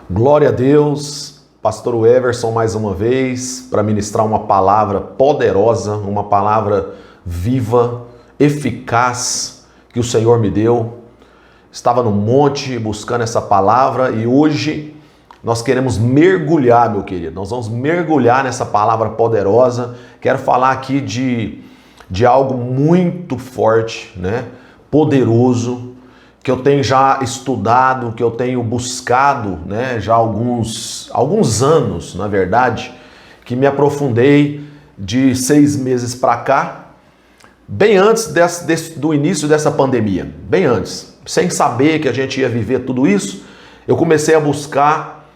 Glória a Deus, pastor Everson mais uma vez para ministrar uma palavra poderosa, uma palavra viva, eficaz que o Senhor me deu. Estava no monte buscando essa palavra e hoje nós queremos mergulhar, meu querido. Nós vamos mergulhar nessa palavra poderosa. Quero falar aqui de algo muito forte, né? Poderoso, que eu tenho já estudado, que eu tenho buscado, né? Já há alguns anos, na verdade, que me aprofundei de 6 meses para cá, bem antes do início dessa pandemia, bem antes. Sem saber que a gente ia viver tudo isso, eu comecei a buscar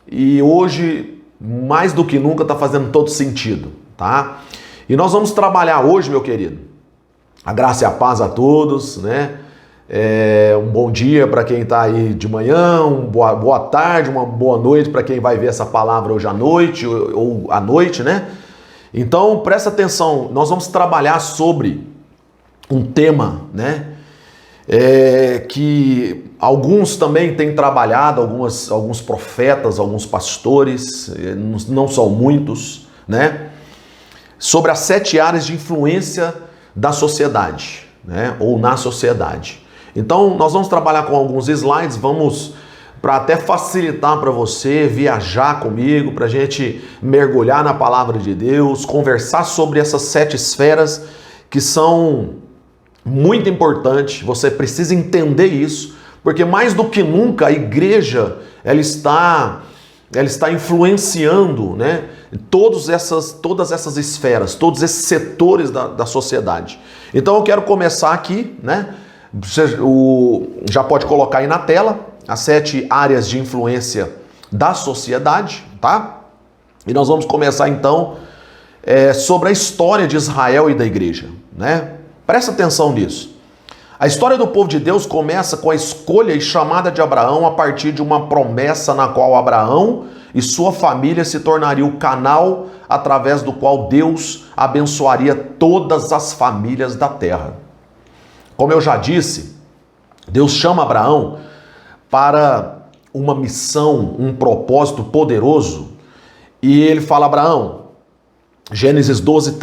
e hoje, mais do que nunca, está fazendo todo sentido, tá? E nós vamos trabalhar hoje, meu querido, a graça e a paz a todos, né? Um bom dia para quem está aí de manhã, boa tarde, uma boa noite para quem vai ver essa palavra hoje à noite ou à noite, né? Então, presta atenção, nós vamos trabalhar sobre um tema, né? Que alguns também têm trabalhado, alguns profetas, alguns pastores, não são muitos, né? Sobre as 7 áreas de influência da sociedade, né? Ou na sociedade. Então, nós vamos trabalhar com alguns slides, para até facilitar para você viajar comigo, para a gente mergulhar na palavra de Deus, conversar sobre essas 7 esferas que são muito importantes. Você precisa entender isso, porque mais do que nunca a igreja ela está influenciando, né, todas essas esferas, todos esses setores da sociedade. Então eu quero começar aqui, né? Já pode colocar aí na tela as 7 áreas de influência da sociedade, tá? E nós vamos começar então sobre a história de Israel e da igreja, né? Presta atenção nisso. A história do povo de Deus começa com a escolha e chamada de Abraão a partir de uma promessa na qual Abraão e sua família se tornariam o canal através do qual Deus abençoaria todas as famílias da terra. Como eu já disse, Deus chama Abraão para uma missão, um propósito poderoso, e ele fala: Abraão, Gênesis 12,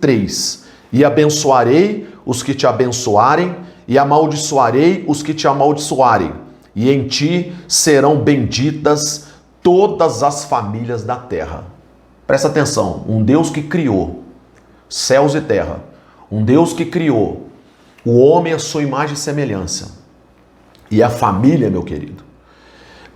3, e abençoarei os que te abençoarem, e amaldiçoarei os que te amaldiçoarem, e em ti serão benditas todas as famílias da terra. Presta atenção, um Deus que criou céus e terra, um Deus que criou o homem à sua imagem e semelhança, e a família, meu querido.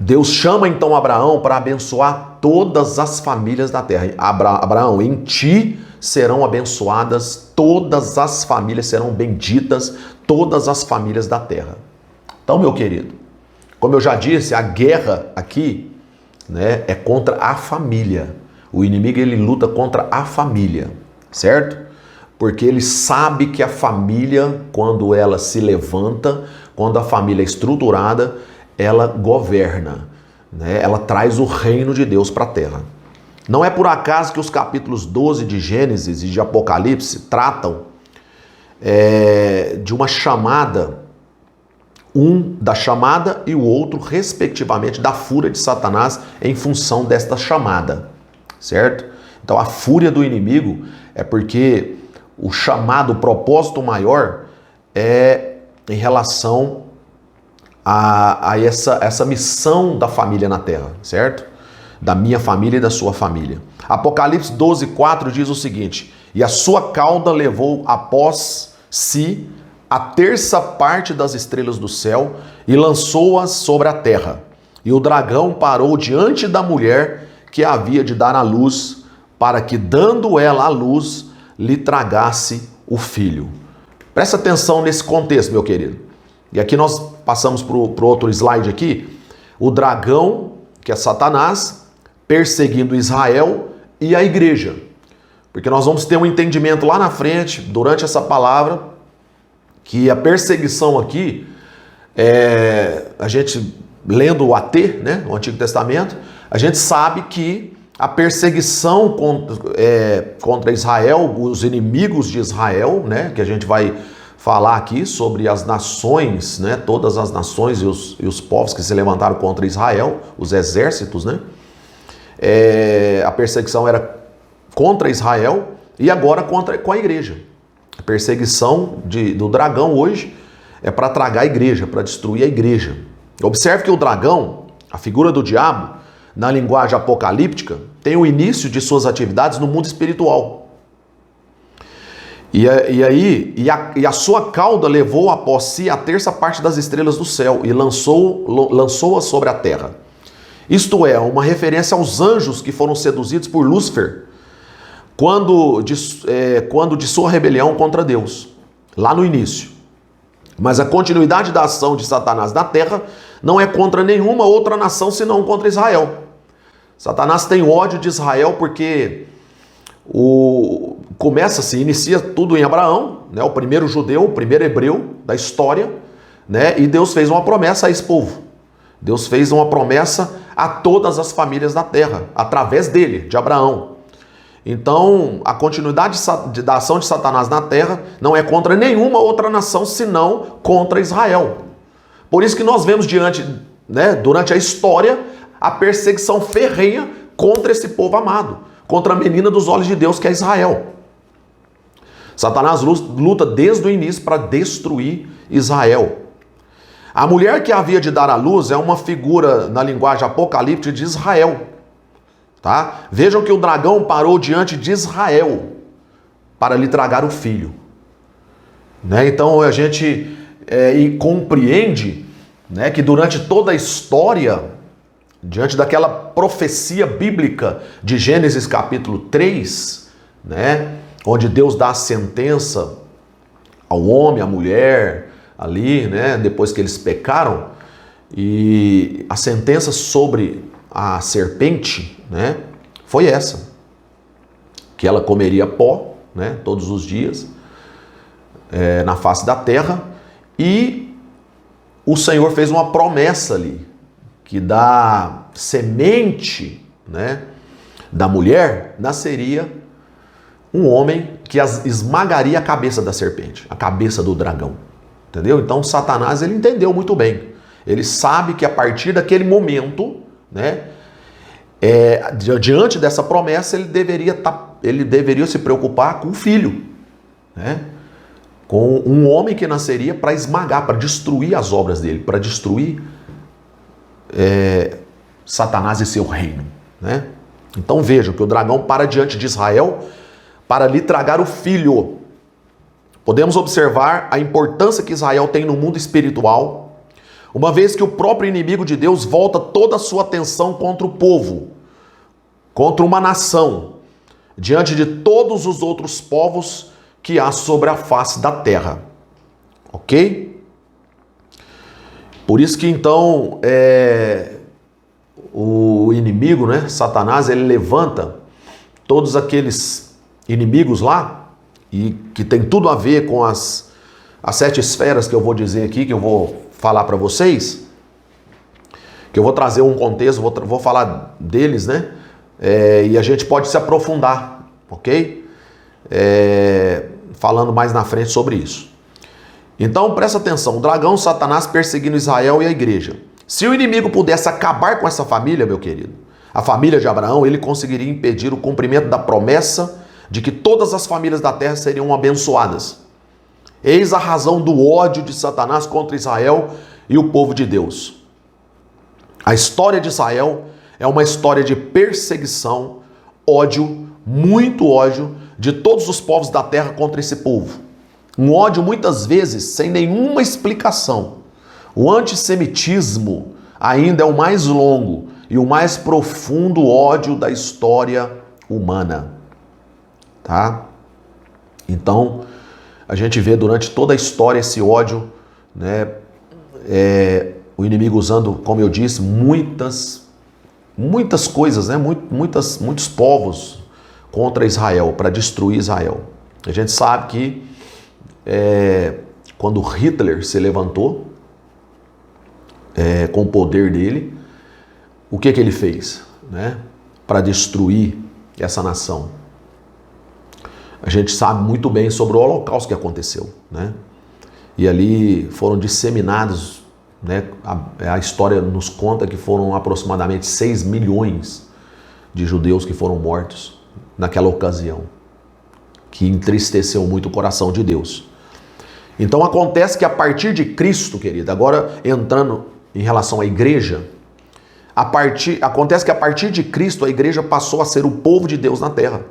Deus chama então Abraão para abençoar todas as famílias da terra. Abraão, em ti serão abençoadas todas as famílias, serão benditas todas as famílias da terra. Então, meu querido, como eu já disse, a guerra aqui, né, é contra a família. O inimigo, ele luta contra a família, certo? Porque ele sabe que a família, quando ela se levanta, quando a família é estruturada, ela governa, né? Ela traz o reino de Deus para a terra. Não é por acaso que os capítulos 12 de Gênesis e de Apocalipse tratam de uma chamada, um da chamada e o outro, respectivamente, da fúria de Satanás em função desta chamada, certo? Então a fúria do inimigo é porque o chamado, o propósito maior é em relação a essa missão da família na terra, certo? Da minha família e da sua família. Apocalipse 12, 4 diz o seguinte: e a sua cauda levou após si a 1/3 das estrelas do céu e lançou-as sobre a terra. E o dragão parou diante da mulher que havia de dar à luz, para que, dando ela à luz, lhe tragasse o filho. Presta atenção nesse contexto, meu querido. E aqui nós passamos para o outro slide aqui. O dragão, que é Satanás, perseguindo Israel e a igreja. Porque nós vamos ter um entendimento lá na frente, durante essa palavra, que a perseguição aqui, a gente lendo o AT, né, o Antigo Testamento, a gente sabe que a perseguição contra Israel, os inimigos de Israel, né, que a gente vai falar aqui sobre as nações, né? Todas as nações e os povos que se levantaram contra Israel, os exércitos, né? A perseguição era contra Israel e agora com a igreja. A perseguição do dragão hoje é para tragar a igreja, para destruir a igreja. Observe que o dragão, a figura do diabo, na linguagem apocalíptica, tem o início de suas atividades no mundo espiritual. E a sua cauda levou após si a terça parte das estrelas do céu e lançou-as sobre a terra. Isto é, uma referência aos anjos que foram seduzidos por Lúcifer quando de sua rebelião contra Deus, lá no início. Mas a continuidade da ação de Satanás na terra não é contra nenhuma outra nação senão contra Israel. Satanás tem ódio de Israel porque inicia tudo em Abraão, né, o primeiro judeu, o primeiro hebreu da história, né, e Deus fez uma promessa a esse povo. Deus fez uma promessa a todas as famílias da terra, através dele, de Abraão. Então, a continuidade da ação de Satanás na terra não é contra nenhuma outra nação, senão contra Israel. Por isso que nós vemos durante a história, a perseguição ferrenha contra esse povo amado, contra a menina dos olhos de Deus, que é Israel. Satanás luta desde o início para destruir Israel. A mulher que havia de dar à luz é uma figura na linguagem apocalíptica de Israel. Tá? Vejam que o dragão parou diante de Israel para lhe tragar o filho. Né? Então a gente compreende, né, que durante toda a história, diante daquela profecia bíblica de Gênesis capítulo 3, né, onde Deus dá a sentença ao homem, à mulher, ali, né, depois que eles pecaram, e a sentença sobre a serpente, né, foi essa, que ela comeria pó, né, todos os dias, na face da terra, e o Senhor fez uma promessa ali, que da semente, né, da mulher nasceria um homem que esmagaria a cabeça da serpente, a cabeça do dragão. Entendeu? Então Satanás, ele entendeu muito bem. Ele sabe que a partir daquele momento, né, diante dessa promessa, ele deveria se preocupar com o filho, né, com um homem que nasceria para esmagar, para destruir as obras dele, para destruir Satanás e seu reino, né? Então vejam que o dragão para diante de Israel para lhe tragar o filho. Podemos observar a importância que Israel tem no mundo espiritual, uma vez que o próprio inimigo de Deus volta toda a sua atenção contra o povo, contra uma nação, diante de todos os outros povos que há sobre a face da terra. Ok? Por isso que então o inimigo, né, Satanás, ele levanta todos aqueles inimigos lá, e que tem tudo a ver com as 7 esferas que eu vou dizer aqui, que eu vou falar para vocês, que eu vou trazer um contexto, vou falar deles, né? E a gente pode se aprofundar, ok? Falando mais na frente sobre isso. Então, presta atenção, o dragão, Satanás perseguindo Israel e a igreja. Se o inimigo pudesse acabar com essa família, meu querido, a família de Abraão, ele conseguiria impedir o cumprimento da promessa de que todas as famílias da terra seriam abençoadas. Eis a razão do ódio de Satanás contra Israel e o povo de Deus. A história de Israel é uma história de perseguição, ódio, muito ódio de todos os povos da terra contra esse povo. Um ódio muitas vezes sem nenhuma explicação. O antissemitismo ainda é o mais longo e o mais profundo ódio da história humana. Tá? Então, a gente vê durante toda a história esse ódio, né? O inimigo usando, como eu disse, muitas coisas, né? Muitos povos contra Israel, para destruir Israel. A gente sabe que quando Hitler se levantou com o poder dele, o que ele fez, né, para destruir essa nação? A gente sabe muito bem sobre o Holocausto que aconteceu, né? e ali foram disseminados, né? A história nos conta que foram aproximadamente 6 milhões de judeus que foram mortos naquela ocasião, que entristeceu muito o coração de Deus. Então acontece que a partir de Cristo, querido, agora entrando em relação à igreja, acontece que a partir de Cristo a igreja passou a ser o povo de Deus na terra.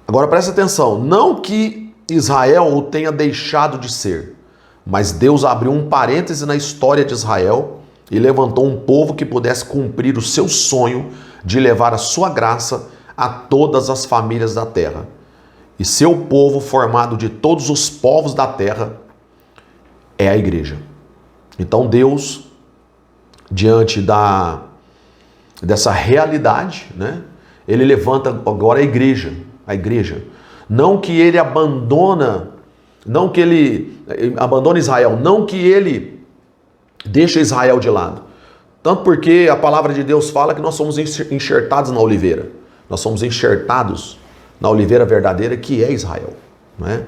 Agora presta atenção, não que Israel o tenha deixado de ser, mas Deus abriu um parêntese na história de Israel e levantou um povo que pudesse cumprir o seu sonho de levar a sua graça a todas as famílias da terra. E seu povo, formado de todos os povos da terra, é a igreja. Então Deus, diante dessa realidade, né, ele levanta agora a igreja. Não que ele abandone Israel, não que ele deixe Israel de lado. Tanto porque a palavra de Deus fala que nós somos enxertados na oliveira. Nós somos enxertados na oliveira verdadeira, que é Israel, né?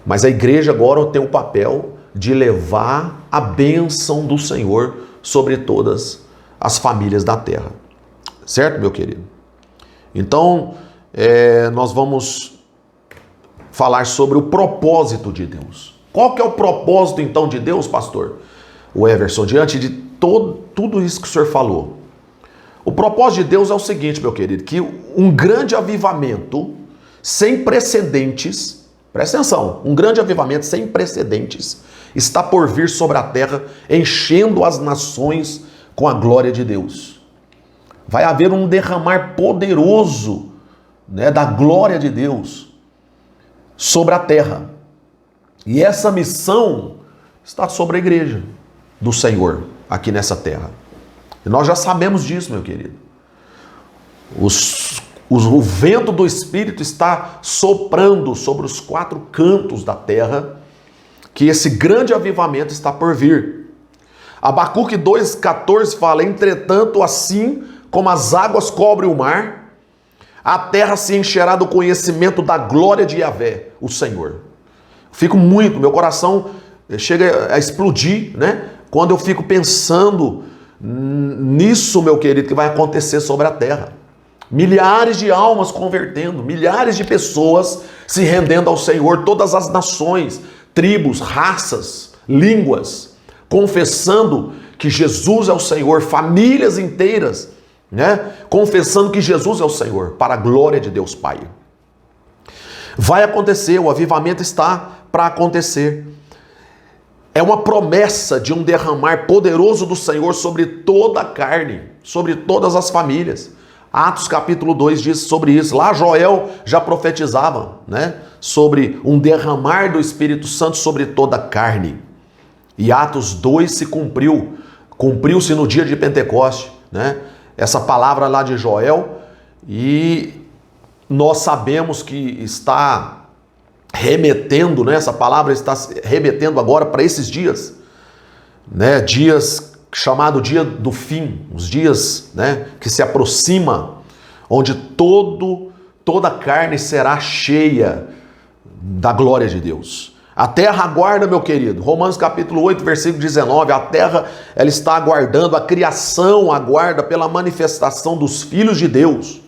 Mas a igreja agora tem o papel de levar a bênção do Senhor sobre todas as famílias da terra. Certo, meu querido? Então, nós vamos falar sobre o propósito de Deus. Qual que é o propósito, então, de Deus, pastor? O Everson, diante de tudo isso que o senhor falou, o propósito de Deus é o seguinte, meu querido, que um grande avivamento sem precedentes, presta atenção, um grande avivamento sem precedentes está por vir sobre a terra, enchendo as nações com a glória de Deus. Vai haver um derramar poderoso, né, da glória de Deus sobre a terra. E essa missão está sobre a igreja do Senhor aqui nessa terra. E nós já sabemos disso, meu querido. O vento do Espírito está soprando sobre os 4 cantos da terra, que esse grande avivamento está por vir. Abacuque 2,14 fala: entretanto, assim como as águas cobrem o mar, a terra se encherá do conhecimento da glória de Yahvé, o Senhor. Meu coração chega a explodir, né? Quando eu fico pensando nisso, meu querido, que vai acontecer sobre a terra. Milhares de almas convertendo, milhares de pessoas se rendendo ao Senhor, todas as nações, tribos, raças, línguas, confessando que Jesus é o Senhor, famílias inteiras, né? Confessando que Jesus é o Senhor, para a glória de Deus Pai. Vai acontecer, o avivamento está para acontecer. É uma promessa de um derramar poderoso do Senhor sobre toda a carne, sobre todas as famílias. Atos capítulo 2 diz sobre isso. Lá Joel já profetizava, né, sobre um derramar do Espírito Santo sobre toda a carne. E Atos 2 se cumpriu-se no dia de Pentecoste, né? Essa palavra lá de Joel, e nós sabemos que está remetendo, né? Essa palavra está remetendo agora para esses dias, né? Dias chamado dia do fim, os dias, né, que se aproxima, onde toda a carne será cheia da glória de Deus. A terra aguarda, meu querido, Romanos capítulo 8, versículo 19, a terra ela está aguardando, a criação aguarda pela manifestação dos filhos de Deus.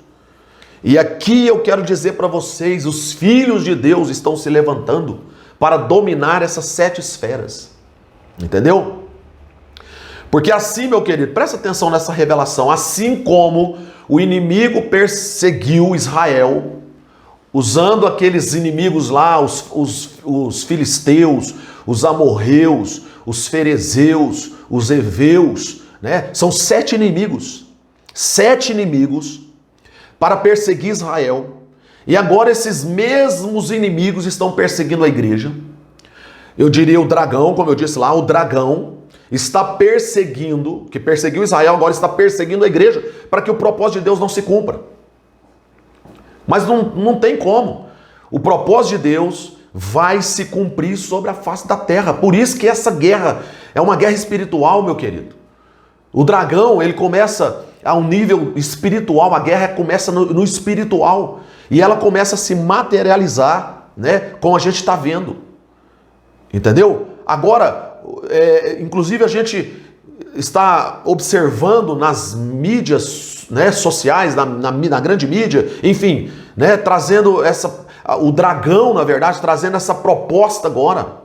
E aqui eu quero dizer para vocês, os filhos de Deus estão se levantando para dominar essas 7 esferas. Entendeu? Porque assim, meu querido, presta atenção nessa revelação, assim como o inimigo perseguiu Israel, usando aqueles inimigos lá, os filisteus, os amorreus, os ferezeus, os heveus, né? São 7 inimigos. 7 inimigos para perseguir Israel. E agora esses mesmos inimigos estão perseguindo a igreja. Eu diria o dragão, como eu disse lá, o dragão está perseguindo, que perseguiu Israel, agora está perseguindo a igreja para que o propósito de Deus não se cumpra. Mas não tem como. O propósito de Deus vai se cumprir sobre a face da terra. Por isso que essa guerra é uma guerra espiritual, meu querido. O dragão, ele começa a um nível espiritual, a guerra começa no espiritual. E ela começa a se materializar, né, como a gente está vendo. Entendeu? Agora, inclusive a gente está observando nas mídias, né, sociais, na grande mídia, enfim, né, trazendo o dragão, na verdade, trazendo essa proposta agora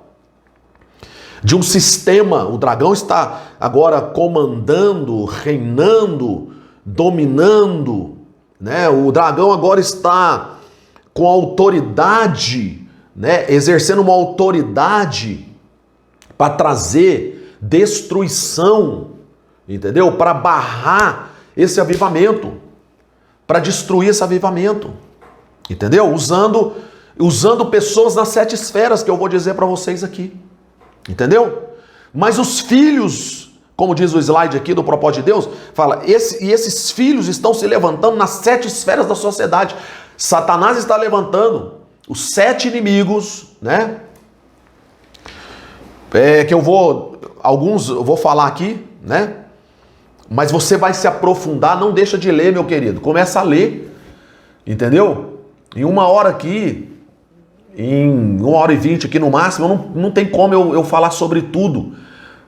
de um sistema. O dragão está agora comandando, reinando, dominando, né? O dragão agora está com autoridade, né? Exercendo uma autoridade para trazer destruição, entendeu? Para barrar esse avivamento, para destruir esse avivamento, entendeu? Usando pessoas nas 7 esferas que eu vou dizer para vocês aqui, entendeu? Mas os filhos, como diz o slide aqui do propósito de Deus, fala, esses filhos estão se levantando nas 7 esferas da sociedade. Satanás está levantando os 7 inimigos, né? Que eu vou falar aqui, né? Mas você vai se aprofundar, não deixa de ler, meu querido. Começa a ler, entendeu? Em 1 hora aqui, em 1h20 aqui no máximo, não tem como eu falar sobre tudo.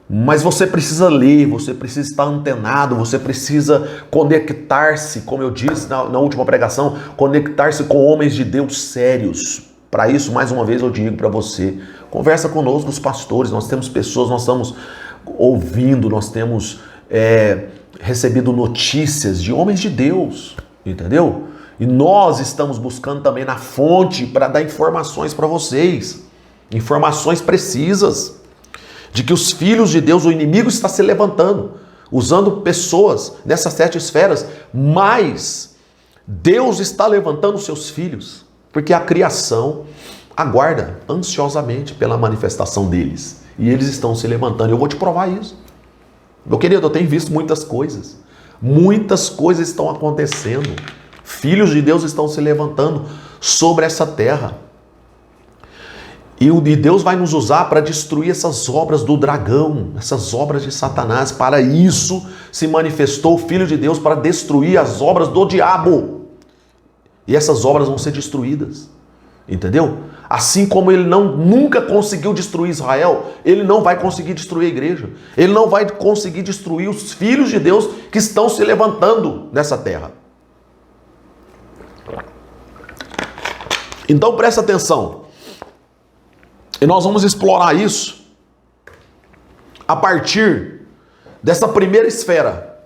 Mas você precisa ler, você precisa estar antenado, você precisa conectar-se, como eu disse na última pregação, conectar-se com homens de Deus sérios. Para isso, mais uma vez eu digo para você, conversa conosco, os pastores, nós temos pessoas, nós estamos ouvindo, nós temos recebido notícias de homens de Deus, entendeu? E nós estamos buscando também na fonte para dar informações para vocês, informações precisas, de que os filhos de Deus, o inimigo está se levantando, usando pessoas nessas 7 esferas, mas Deus está levantando os seus filhos, porque a criação aguarda ansiosamente pela manifestação deles, e eles estão se levantando. Eu vou te provar isso. Meu querido, eu tenho visto muitas coisas estão acontecendo, filhos de Deus estão se levantando sobre essa terra, e Deus vai nos usar para destruir essas obras do dragão, essas obras de Satanás. Para isso se manifestou o Filho de Deus, para destruir as obras do diabo. E essas obras vão ser destruídas, entendeu? Assim como ele nunca conseguiu destruir Israel, ele não vai conseguir destruir a igreja. Ele não vai conseguir destruir os filhos de Deus que estão se levantando nessa terra. Então presta atenção. E nós vamos explorar isso a partir dessa primeira esfera.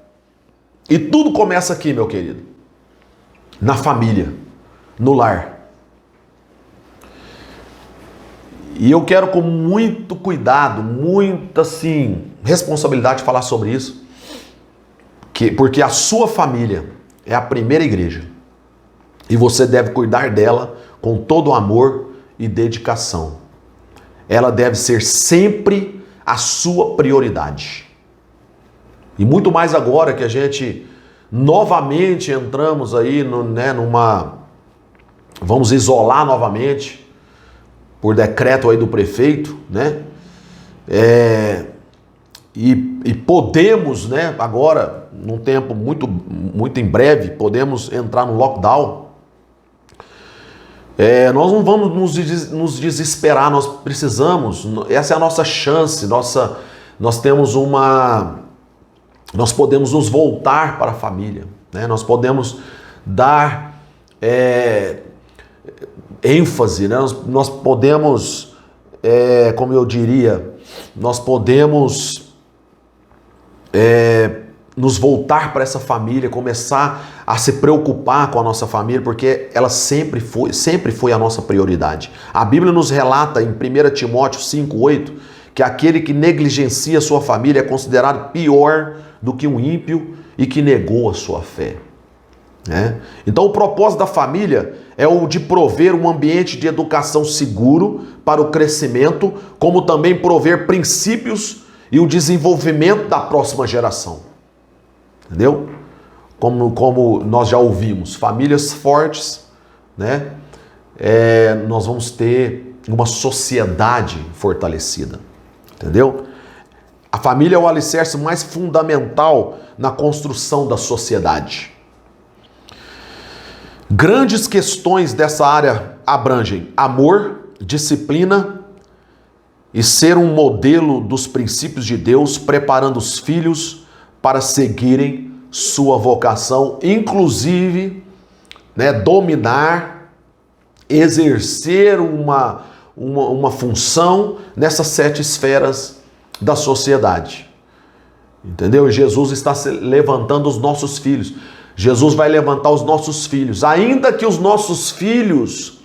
E tudo começa aqui, meu querido. Na família, no lar. E eu quero com muito cuidado, muita responsabilidade falar sobre isso. Porque a sua família é a primeira igreja. E você deve cuidar dela com todo o amor e dedicação. Ela deve ser sempre a sua prioridade. E muito mais agora que a gente novamente entramos aí vamos isolar novamente, por decreto aí do prefeito, né? E podemos, né, agora, num tempo muito em breve, podemos entrar no lockdown. Nós não vamos nos desesperar, nós precisamos, essa é a nossa chance, nós podemos nos voltar para a família, né? Nós podemos dar ênfase, né? Nós podemos, como eu diria, nós podemos nos voltar para essa família, começar a se preocupar com a nossa família, porque ela sempre foi a nossa prioridade. A Bíblia nos relata em 1 Timóteo 5,8 que aquele que negligencia a sua família é considerado pior do que um ímpio e que negou a sua fé. Então o propósito da família é o de prover um ambiente de educação seguro para o crescimento, como também prover princípios e o desenvolvimento da próxima geração. Entendeu? Como nós já ouvimos, famílias fortes, né? Nós vamos ter uma sociedade fortalecida. Entendeu? A família é o alicerce mais fundamental na construção da sociedade. Grandes questões dessa área abrangem amor, disciplina, e ser um modelo dos princípios de Deus, preparando os filhos para seguirem sua vocação, inclusive, né, dominar, exercer uma função nessas 7 esferas da sociedade. Entendeu? Jesus está levantando os nossos filhos. Jesus vai levantar os nossos filhos. Ainda que os nossos filhos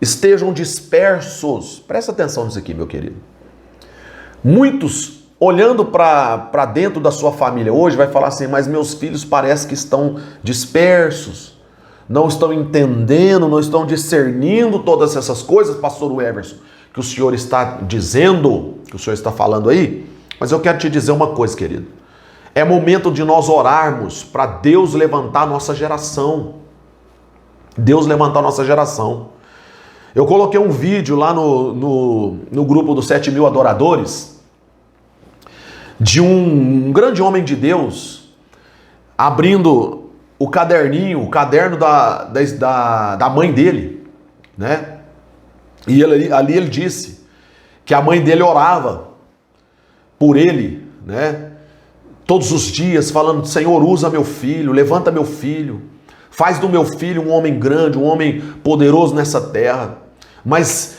estejam dispersos. Presta atenção nisso aqui, meu querido. Muitos, olhando para dentro da sua família hoje, vai falar assim, mas meus filhos parecem que estão dispersos, não estão entendendo, não estão discernindo todas essas coisas, pastor Everson, que o senhor está dizendo, que o senhor está falando aí. Mas eu quero te dizer uma coisa, querido. É momento de nós orarmos para Deus levantar a nossa geração. Deus levantar a nossa geração. Eu coloquei um vídeo lá no grupo dos 7.000 adoradores de um grande homem de Deus abrindo o caderninho, o caderno da mãe dele, né? E ali ele disse que a mãe dele orava por ele, né? Todos os dias falando, Senhor, usa meu filho, levanta meu filho, faz do meu filho um homem grande, um homem poderoso nessa terra, mas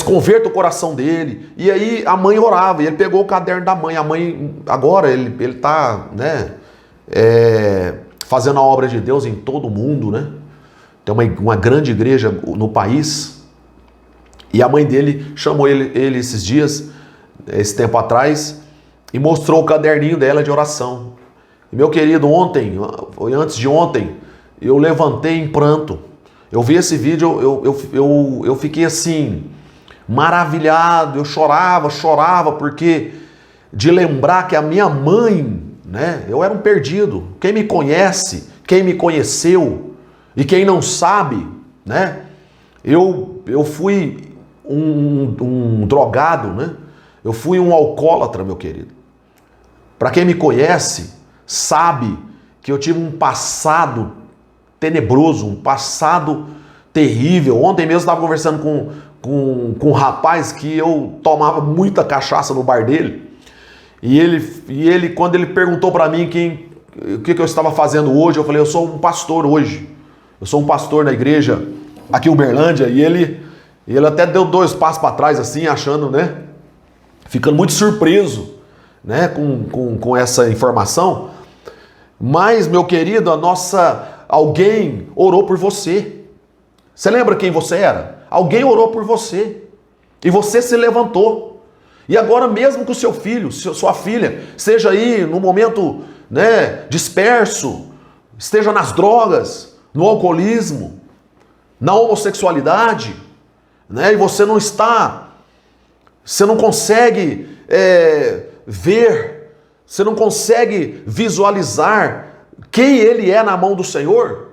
converta o coração dele. E aí a mãe orava, e ele pegou o caderno da mãe. A mãe, agora ele está, né, fazendo a obra de Deus em todo o mundo, né? Tem uma grande igreja no país. E a mãe dele chamou ele esses dias, esse tempo atrás, e mostrou o caderninho dela de oração. E, meu querido, antes de ontem, eu levantei em pranto. Eu vi esse vídeo, eu fiquei assim, maravilhado, eu chorava, porque de lembrar que a minha mãe, né, eu era um perdido. Quem me conhece, quem me conheceu, e quem não sabe, né, eu fui um drogado, né? Eu fui um alcoólatra, meu querido. Para quem me conhece, sabe que eu tive um passado tenebroso, um passado terrível. Ontem mesmo eu estava conversando com um rapaz que eu tomava muita cachaça no bar dele. E ele quando ele perguntou para mim o que eu estava fazendo hoje, eu falei, eu sou um pastor hoje. Eu sou um pastor na igreja aqui em Uberlândia. E ele até deu 2 passos para trás, assim, achando, né? Ficando muito surpreso, né, com essa informação. Mas, meu querido, alguém orou por você. Você lembra quem você era? Alguém orou por você. E você se levantou. E agora mesmo que o seu filho, sua filha, seja aí no momento, né, disperso, esteja nas drogas, no alcoolismo, na homossexualidade, né, e você não consegue ver, você não consegue visualizar quem ele é na mão do Senhor.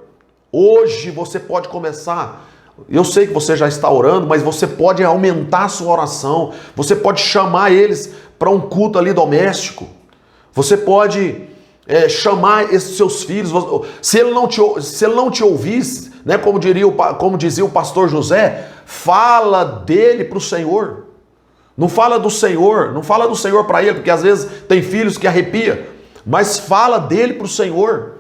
Hoje você pode começar. Eu sei que você já está orando, mas você pode aumentar a sua oração. Você pode chamar eles para um culto ali doméstico. Você pode chamar esses seus filhos. Se ele não te ouvisse, né, como dizia o pastor José, fala dele para o Senhor. Não fala do Senhor para ele, porque às vezes tem filhos que arrepia, mas fala dele para o Senhor.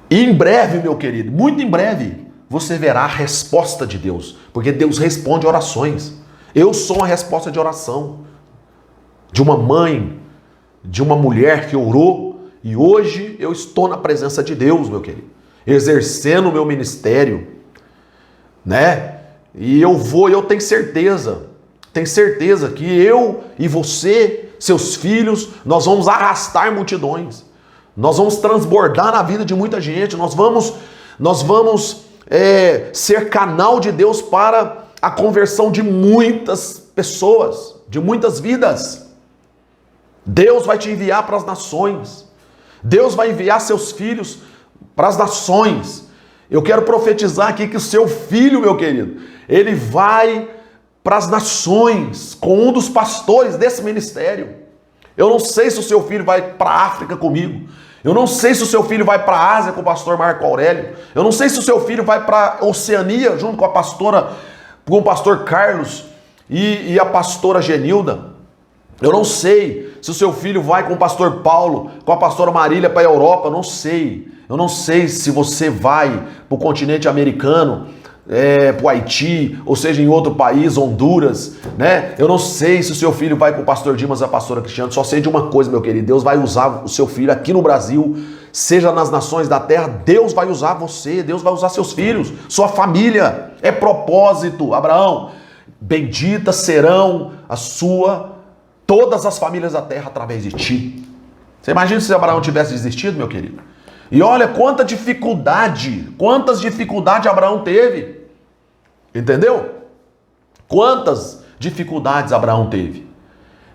E em breve, meu querido, muito em breve, você verá a resposta de Deus, porque Deus responde orações. Eu sou uma resposta de oração de uma mãe, de uma mulher que orou, e hoje eu estou na presença de Deus, meu querido, exercendo o meu ministério, né? E eu tenho certeza que eu e você, seus filhos, nós vamos arrastar multidões. Nós vamos transbordar na vida de muita gente. Nós vamos ser canal de Deus para a conversão de muitas pessoas, de muitas vidas. Deus vai te enviar para as nações. Deus vai enviar seus filhos para as nações. Eu quero profetizar aqui que o seu filho, meu querido, ele vai para as nações com um dos pastores desse ministério. Eu não sei se o seu filho vai para a África comigo. Eu não sei se o seu filho vai para a Ásia com o pastor Marco Aurélio. Eu não sei se o seu filho vai para a Oceania junto com o pastor Carlos. e a pastora Genilda. Eu não sei se o seu filho vai com o pastor Paulo, com a pastora Marília para a Europa, eu não sei. Eu não sei se você vai para o continente americano, para o Haiti, ou seja, em outro país, Honduras, né? Eu não sei se o seu filho vai com o pastor Dimas e a pastora Cristiane. Só sei de uma coisa, meu querido: Deus vai usar o seu filho aqui no Brasil, seja nas nações da terra. Deus vai usar você, Deus vai usar seus filhos, sua família. É propósito, Abraão. Benditas serão todas as famílias da terra através de ti. Você imagina se Abraão tivesse desistido, meu querido? E olha quantas dificuldades Abraão teve. Entendeu? Quantas dificuldades Abraão teve.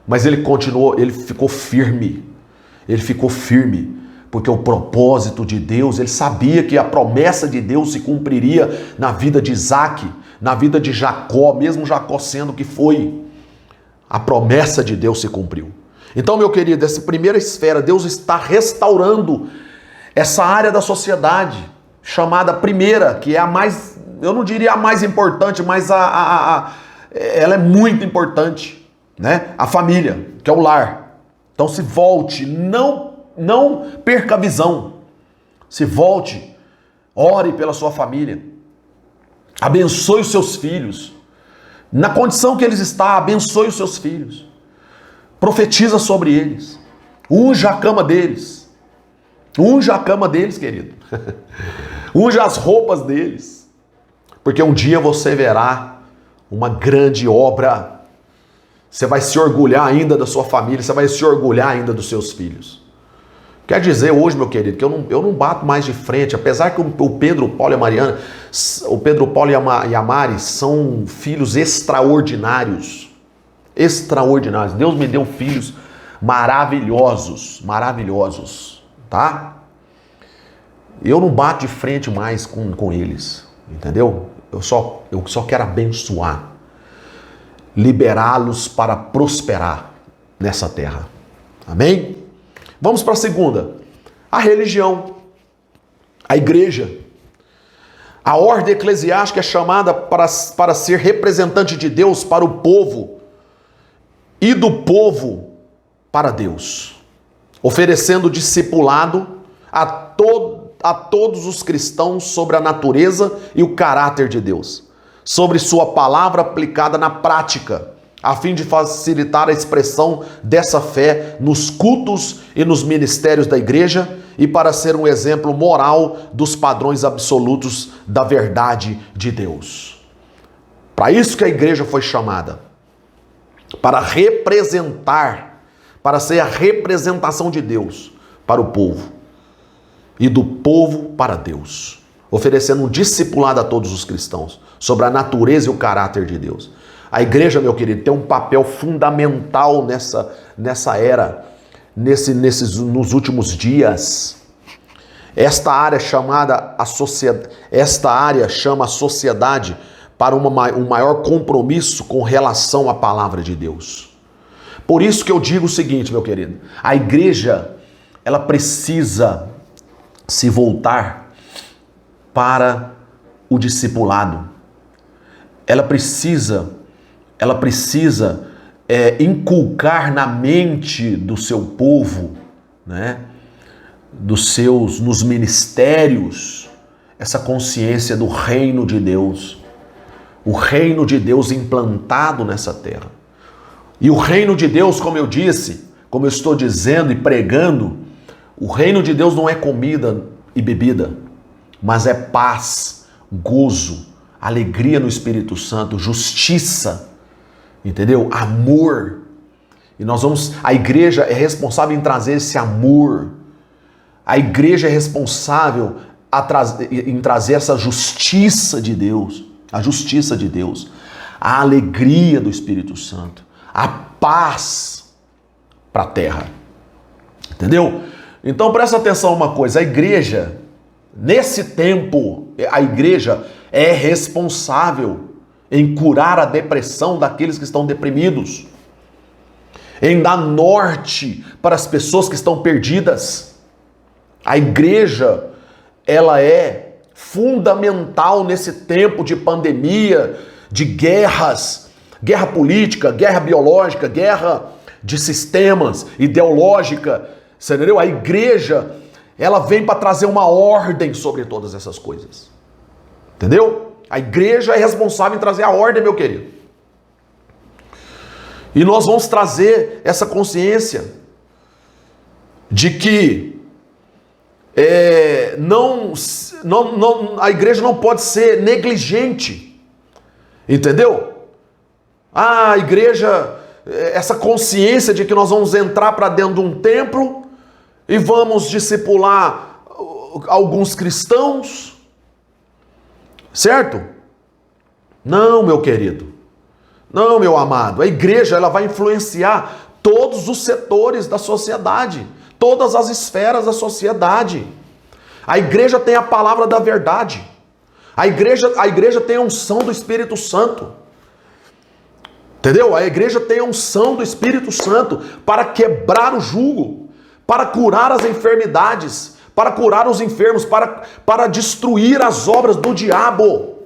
Mas ele continuou, ele ficou firme. Ele ficou firme, porque o propósito de Deus, ele sabia que a promessa de Deus se cumpriria na vida de Isaac, na vida de Jacó, mesmo Jacó sendo o que foi. A promessa de Deus se cumpriu. Então, meu querido, essa primeira esfera, Deus está restaurando essa área da sociedade, chamada primeira, que é a mais, eu não diria a mais importante, mas ela é muito importante, né? A família, que é o lar. Então se volte, não perca a visão. Se volte, ore pela sua família, abençoe os seus filhos. Na condição que eles estão, abençoe os seus filhos. Profetiza sobre eles. Unja a cama deles. Unja a cama deles, querido. Unja as roupas deles. Porque um dia você verá uma grande obra. Você vai se orgulhar ainda da sua família, você vai se orgulhar ainda dos seus filhos. Quer dizer hoje, meu querido, que eu não bato mais de frente, apesar que o Pedro, o Paulo e a Mariana, o Pedro, o Paulo e a Mari são filhos extraordinários. Extraordinários. Deus me deu filhos maravilhosos, maravilhosos. Tá? Eu não bato de frente mais com eles, entendeu? Eu só quero abençoar, liberá-los para prosperar nessa terra. Amém? Vamos para a segunda. A religião, a igreja. A ordem eclesiástica é chamada para ser representante de Deus para o povo e do povo para Deus, oferecendo discipulado a todos os cristãos sobre a natureza e o caráter de Deus, sobre sua palavra aplicada na prática, a fim de facilitar a expressão dessa fé nos cultos e nos ministérios da igreja e para ser um exemplo moral dos padrões absolutos da verdade de Deus. Para isso que a igreja foi chamada, para representar, para ser a representação de Deus para o povo e do povo para Deus, oferecendo um discipulado a todos os cristãos sobre a natureza e o caráter de Deus. A igreja, meu querido, tem um papel fundamental nessa era, nos últimos dias. Esta área chama a sociedade para um maior compromisso com relação à palavra de Deus. Por isso que eu digo o seguinte, meu querido, a igreja, ela precisa se voltar para o discipulado. Ela precisa inculcar na mente do seu povo, né, nos ministérios, essa consciência do reino de Deus. O reino de Deus implantado nessa terra. E o reino de Deus, como eu disse, como eu estou dizendo e pregando, o reino de Deus não é comida e bebida, mas é paz, gozo, alegria no Espírito Santo, justiça, entendeu? Amor. E a igreja é responsável em trazer esse amor. A igreja é responsável em trazer essa justiça de Deus, a justiça de Deus, a alegria do Espírito Santo, a paz para a terra. Entendeu? Então presta atenção uma coisa, a igreja, nesse tempo, a igreja é responsável em curar a depressão daqueles que estão deprimidos, em dar norte para as pessoas que estão perdidas. A igreja, ela é fundamental nesse tempo de pandemia, de guerras, guerra política, guerra biológica, guerra de sistemas, ideológica, você entendeu? A igreja, ela vem para trazer uma ordem sobre todas essas coisas, entendeu? A igreja é responsável em trazer a ordem, meu querido. E nós vamos trazer essa consciência de que a igreja não pode ser negligente, entendeu? A igreja, essa consciência de que nós vamos entrar para dentro de um templo e vamos discipular alguns cristãos, certo? Não, meu querido, não, meu amado, a igreja, ela vai influenciar todos os setores da sociedade, todas as esferas da sociedade. A igreja tem a palavra da verdade. A igreja tem a unção do Espírito Santo. Entendeu? A igreja tem a unção do Espírito Santo para quebrar o jugo, para curar as enfermidades, para curar os enfermos, para destruir as obras do diabo.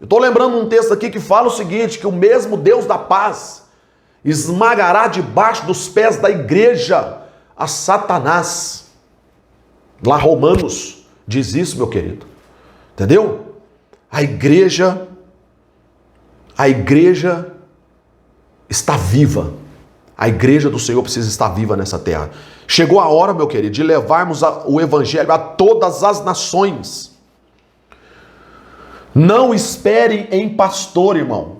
Eu estou lembrando um texto aqui que fala o seguinte, que o mesmo Deus da paz esmagará debaixo dos pés da igreja a Satanás. Lá Romanos diz isso, meu querido. Entendeu? A igreja está viva. A igreja do Senhor precisa estar viva nessa terra. Chegou a hora, meu querido, de levarmos o evangelho a todas as nações. Não espere em pastor, irmão.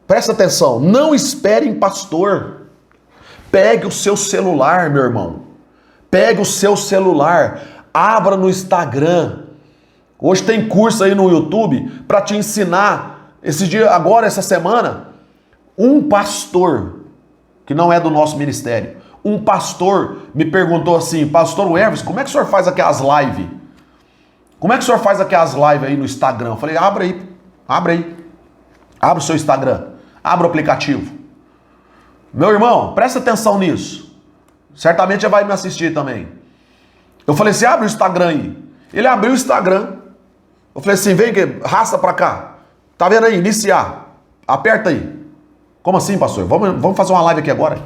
Presta atenção, não espere em pastor. Pegue o seu celular, meu irmão. Pegue o seu celular, abra no Instagram. Hoje tem curso aí no YouTube para te ensinar. Esse dia, agora, essa semana, um pastor, que não é do nosso ministério, um pastor me perguntou assim, pastor Everson, como é que o senhor faz aquelas lives? Como é que o senhor faz aquelas lives aí no Instagram? Eu falei, abre aí. Abre o seu Instagram, abre o aplicativo. Meu irmão, presta atenção nisso. Certamente já vai me assistir também. Eu falei assim, abre o Instagram aí. Ele abriu o Instagram. Eu falei assim, vem que arrasta pra cá. Tá vendo aí? Iniciar. Aperta aí. Como assim, pastor? Vamos fazer uma live aqui agora.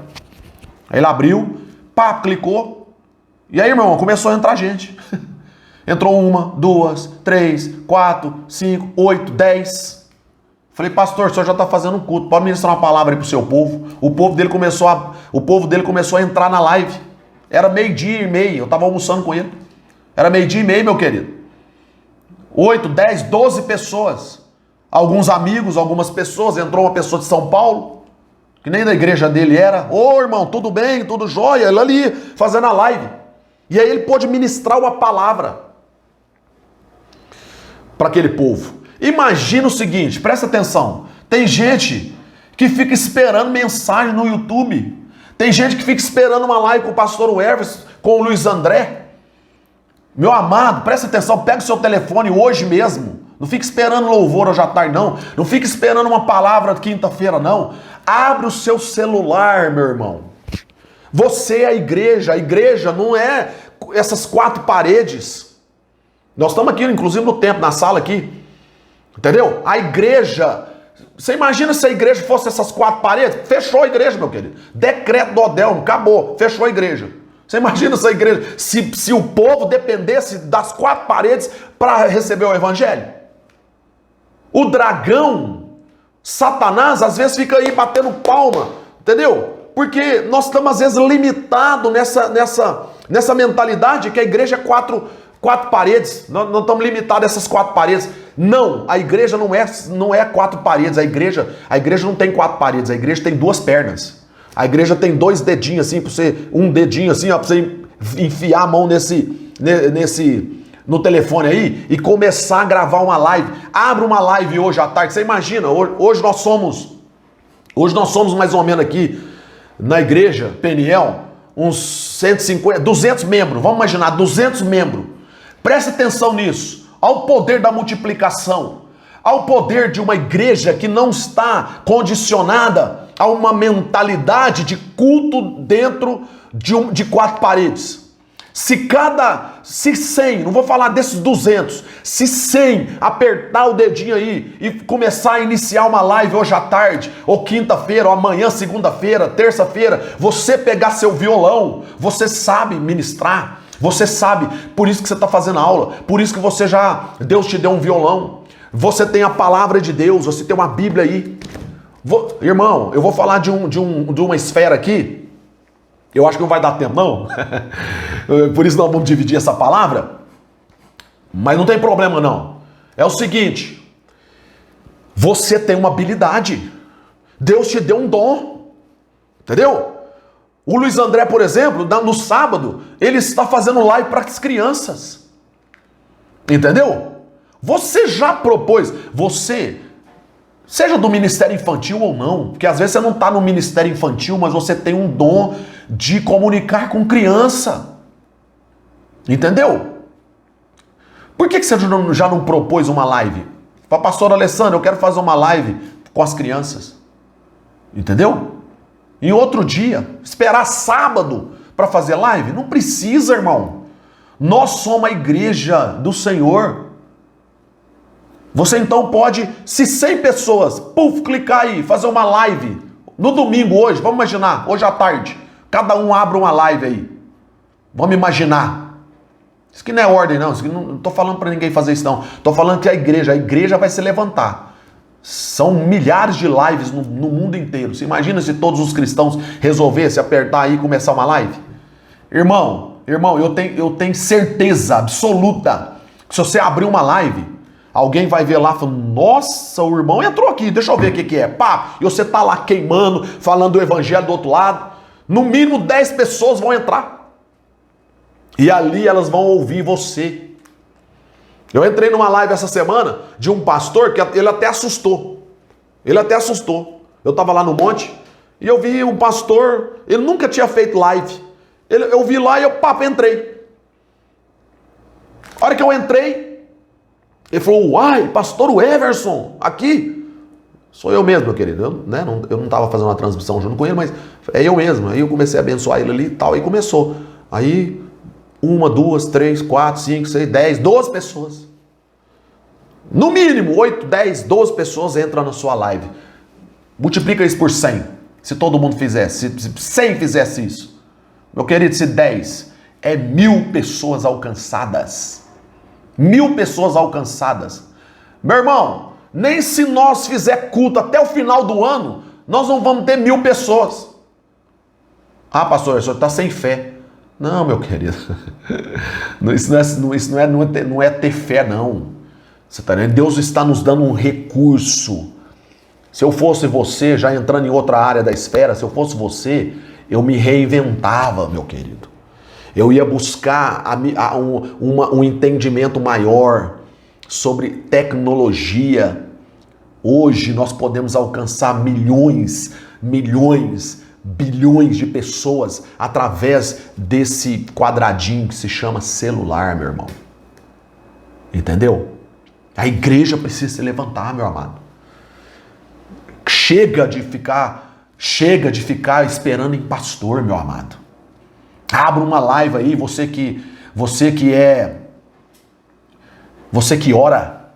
Aí ele abriu, pá, clicou. E aí, meu irmão, começou a entrar gente. Entrou 1, 2, 3, 4, 5, 8, 10. Falei, pastor, o senhor já está fazendo um culto. Pode ministrar uma palavra aí pro seu povo. O povo dele começou a entrar na live. Era 12:30. Eu estava almoçando com ele. Era 12:30, meu querido. 8, 10, 12 pessoas. Alguns amigos, algumas pessoas. Entrou uma pessoa de São Paulo, que nem da igreja dele era. Ô, irmão, tudo bem? Tudo jóia? Ele ali, fazendo a live. E aí ele pôde ministrar uma palavra para aquele povo. Imagina o seguinte, presta atenção. Tem gente que fica esperando mensagem no YouTube. Tem gente que fica esperando uma live com o pastor Everson, com o Luiz André. Meu amado, presta atenção, pega o seu telefone hoje mesmo. Não fica esperando louvor hoje à tarde, não. Não fica esperando uma palavra quinta-feira, não. Abre o seu celular, meu irmão. Você é a igreja não é essas 4 paredes. Nós estamos aqui, inclusive no templo, na sala aqui. Entendeu? A igreja, você imagina se a igreja fosse essas 4 paredes? Fechou a igreja, meu querido. Decreto do Odelmo, acabou, fechou a igreja. Você imagina essa igreja, se o povo dependesse das 4 paredes para receber o evangelho? O dragão, Satanás, às vezes fica aí batendo palma, entendeu? Porque nós estamos às vezes limitados nessa mentalidade que a igreja é 4 paredes. Nós estamos limitados a essas 4 paredes. Não, a igreja não é 4 paredes. A igreja não tem 4 paredes. A igreja tem 2 pernas. A igreja tem 2 dedinhos assim, para você, um dedinho assim, ó, para você enfiar a mão no telefone aí e começar a gravar uma live. Abre uma live hoje à tarde. Você imagina? Hoje nós somos mais ou menos aqui na igreja Peniel uns 150, 200 membros. Vamos imaginar 200 membros. Presta atenção nisso. Ao poder da multiplicação, ao poder de uma igreja que não está condicionada a uma mentalidade de culto dentro de 4 paredes. Se 100, não vou falar desses 200, se 100 apertar o dedinho aí e começar a iniciar uma live hoje à tarde, ou quinta-feira, ou amanhã, segunda-feira, terça-feira, você pegar seu violão, você sabe ministrar, você sabe, por isso que você está fazendo aula, por isso que Deus te deu um violão, você tem a palavra de Deus, você tem uma Bíblia aí. Irmão, eu vou falar de uma esfera aqui. Eu acho que não vai dar tempo, não. Por isso nós vamos dividir essa palavra. Mas não tem problema, não. É o seguinte. Você tem uma habilidade. Deus te deu um dom. Entendeu? O Luiz André, por exemplo, no sábado, ele está fazendo live para as crianças. Entendeu? Você já propôs. Seja do ministério infantil ou não, porque às vezes você não está no ministério infantil, mas você tem um dom de comunicar com criança. Entendeu? Por que você já não propôs uma live? Para pastor Alessandro, eu quero fazer uma live com as crianças. Entendeu? Em outro dia, esperar sábado para fazer live? Não precisa, irmão. Nós somos a igreja do Senhor. Você então pode, se 100 pessoas, clicar aí, fazer uma live no domingo hoje, vamos imaginar, hoje à tarde, cada um abre uma live aí. Vamos imaginar. Isso aqui não é ordem, não. Isso aqui não estou falando para ninguém fazer isso, não. Estou falando que a igreja vai se levantar. São milhares de lives no mundo inteiro. Você imagina se todos os cristãos resolvessem apertar aí e começar uma live? Irmão, eu tenho certeza absoluta que se você abrir uma live, alguém vai ver lá e falar, nossa, o irmão entrou aqui, deixa eu ver o que é. Pá, e você tá lá queimando, falando do evangelho do outro lado. No mínimo 10 pessoas vão entrar. E ali elas vão ouvir você. Eu entrei numa live essa semana de um pastor que ele até assustou. Eu tava lá no monte e eu vi um pastor, ele nunca tinha feito live. Eu vi lá e eu entrei. A hora que eu entrei, ele falou, uai, pastor Everson, aqui. Sou eu mesmo, meu querido. Eu não estava fazendo uma transmissão junto com ele, mas é eu mesmo. Aí eu comecei a abençoar ele ali e tal, e começou. Aí, 1, 2, 3, 4, 5, 6, 10, 12 pessoas. No mínimo, 8, 10, 12 pessoas entram na sua live. Multiplica isso por 100. Se todo mundo fizesse, se 100 fizesse isso. Meu querido, se 10, é 1000 pessoas alcançadas. 1000 pessoas alcançadas. Meu irmão, nem se nós fizer culto até o final do ano, nós não vamos ter 1000 pessoas. Ah, pastor, o senhor está sem fé. Não, meu querido. Isso não é ter fé, não. Você tá vendo? Deus está nos dando um recurso. Se eu fosse você, já entrando em outra área da esfera, se eu fosse você, eu me reinventava, meu querido. Eu ia buscar um entendimento maior sobre tecnologia. Hoje nós podemos alcançar milhões, bilhões de pessoas através desse quadradinho que se chama celular, meu irmão. Entendeu? A igreja precisa se levantar, meu amado. Chega de ficar esperando em pastor, meu amado. Abra uma live aí, você que ora.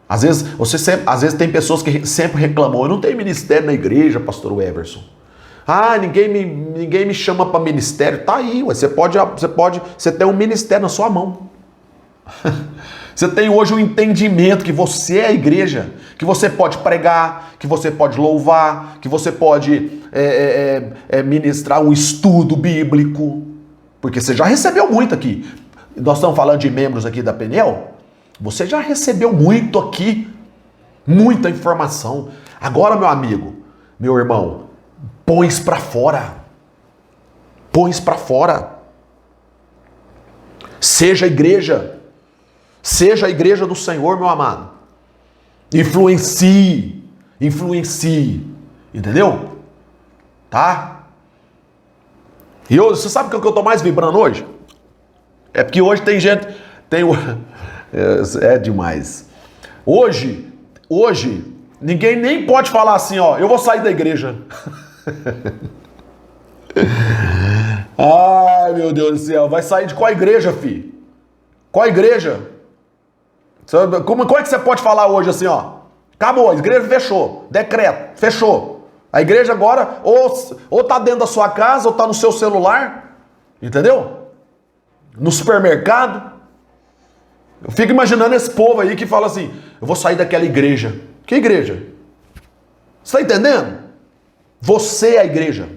Às vezes tem pessoas que sempre reclamam, eu não tenho ministério na igreja, pastor Everson. Ah, ninguém me chama para ministério. Tá aí, você tem um ministério na sua mão. Você tem hoje um entendimento que você é a igreja, que você pode pregar, que você pode louvar, que você pode ministrar um estudo bíblico, porque você já recebeu muito aqui. Nós estamos falando de membros aqui da Peniel, você já recebeu muito aqui, muita informação. Agora, meu amigo, meu irmão, põe-se para fora. Põe-se para fora. Seja a igreja. Seja a igreja do Senhor, meu amado. Influencie. Entendeu? Tá? E hoje, você sabe o que eu tô mais vibrando hoje? É porque hoje tem gente... É demais. Hoje, ninguém nem pode falar assim, ó, eu vou sair da igreja. Ai, meu Deus do céu. Vai sair de qual igreja, filho? Qual igreja? Como é que você pode falar hoje assim, ó? Acabou, a igreja fechou. Decreto, fechou. A igreja agora ou tá dentro da sua casa, ou tá no seu celular. Entendeu? No supermercado. Eu fico imaginando esse povo aí que fala assim, eu vou sair daquela igreja. Que igreja? Você tá entendendo? Você é a igreja.